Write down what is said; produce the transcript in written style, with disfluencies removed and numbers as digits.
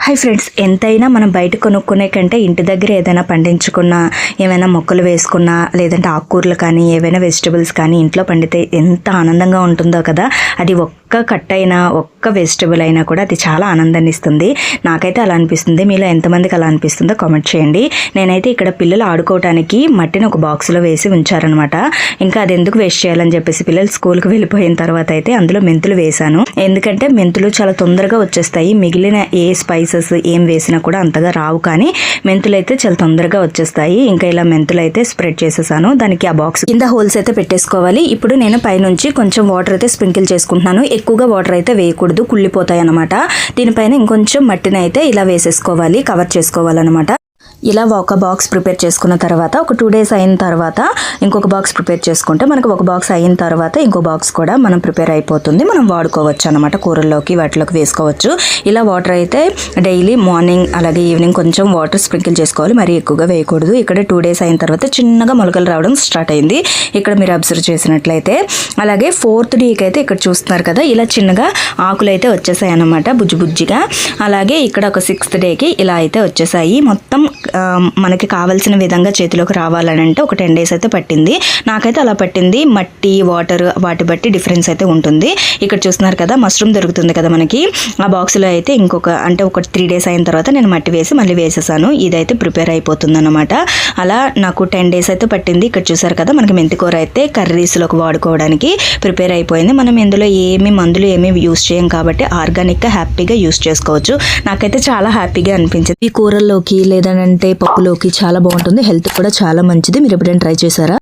Hi friends, ఎంతైనా మనం బయట కొనుక్కునే కంటే ఇంటి దగ్గర ఏదైనా పండించుకున్నా, ఏమైనా మొక్కలు వేసుకున్నా, లేదంటే ఆకుకూరలు కానీ ఏవైనా వెజిటబుల్స్ కానీ ఇంట్లో పండితే ఎంత ఆనందంగా ఉంటుందో కదా. అది ఒక్క కట్ అయినా, ఒక్క వెజిటబుల్ అయినా కూడా అది చాలా ఆనందాన్ని ఇస్తుంది. నాకైతే అలా అనిపిస్తుంది. మీలో ఎంతమందికి అలా అనిపిస్తుందో కామెంట్ చేయండి. నేనైతే ఇక్కడ పిల్లలు ఆడుకోవడానికి మట్టిని ఒక బాక్స్లో వేసి ఉంచారనమాట. ఇంకా అది ఎందుకు వేస్ట్ చేయాలని చెప్పేసి పిల్లలు స్కూల్కి వెళ్ళిపోయిన తర్వాత అయితే అందులో మెంతులు వేశాను. ఎందుకంటే మెంతులు చాలా తొందరగా వచ్చేస్తాయి. మిగిలిన ఏ స్పైసెస్ ఏం వేసినా కూడా అంతగా రావు, కానీ మెంతులు అయితే చాలా తొందరగా వచ్చేస్తాయి. ఇంకా ఇలా మెంతులు అయితే స్ప్రెడ్ చేసేసాను. దానికి ఆ బాక్స్ కింద హోల్స్ అయితే పెట్టేసుకోవాలి. ఇప్పుడు నేను పైనుంచి కొంచెం వాటర్ అయితే స్ప్రింకిల్ చేసుకుంటున్నాను. ఎక్కువగా వాటర్ అయితే వేయకూడదు, కుళ్ళిపోతాయి అనమాట. దీనిపైన ఇంకొంచెం మట్టిని అయితే ఇలా వేసేసుకోవాలి, కవర్ చేసుకోవాలన్నమాట. ఇలా ఒక బాక్స్ ప్రిపేర్ చేసుకున్న తర్వాత ఒక 2 days అయిన తర్వాత ఇంకొక బాక్స్ ప్రిపేర్ చేసుకుంటే మనకు ఒక బాక్స్ అయిన తర్వాత ఇంకో బాక్స్ కూడా మనం ప్రిపేర్ అయిపోతుంది. మనం వాడుకోవచ్చు అనమాట, కూరల్లోకి వాటిలోకి వేసుకోవచ్చు. ఇలా వాటర్ అయితే డైలీ మార్నింగ్ అలాగే ఈవినింగ్ కొంచెం వాటర్ స్ప్రింకిల్ చేసుకోవాలి, మరీ ఎక్కువగా వేయకూడదు. ఇక్కడ 2 days అయిన తర్వాత చిన్నగా మొలకలు రావడం స్టార్ట్ అయింది. ఇక్కడ మీరు అబ్జర్వ్ చేసినట్లయితే. అలాగే 4th డేకి అయితే ఇక్కడ చూస్తున్నారు కదా, ఇలా చిన్నగా ఆకులు అయితే వచ్చేసాయి అనమాట, బుజ్జి బుజ్జిగా. అలాగే ఇక్కడ ఒక 6th డేకి ఇలా అయితే వచ్చేసాయి. మొత్తం మనకి కావాల్సిన విధంగా చేతిలోకి రావాలని అంటే ఒక 10 days అయితే పట్టింది. నాకైతే అలా పట్టింది. మట్టి, వాటర్ వాటి బట్టి డిఫరెన్స్ అయితే ఉంటుంది. ఇక్కడ చూస్తున్నారు కదా, మష్రూమ్ దొరుకుతుంది కదా మనకి. ఆ బాక్స్లో అయితే ఒక 3 days అయిన తర్వాత నేను మట్టి వేసి మళ్ళీ వేసేసాను. ఇదైతే ప్రిపేర్ అయిపోతుంది అనమాట. అలా నాకు 10 days అయితే పట్టింది. ఇక్కడ చూసారు కదా, మనకి మెంతికూర అయితే కర్రీస్లోకి వాడుకోవడానికి ప్రిపేర్ అయిపోయింది. మనం ఇందులో మందులు ఏమీ యూస్ చేయం కాబట్టి ఆర్గానిక్గా హ్యాపీగా యూస్ చేసుకోవచ్చు. నాకైతే చాలా హ్యాపీగా అనిపించింది. ఈ కూరల్లోకి లేదంటే పప్పులోకి చాలా బాగుంటుంది. హెల్త్ కూడా చాలా మంచిది. మీరు ఎప్పుడైనా ట్రై చేశారా?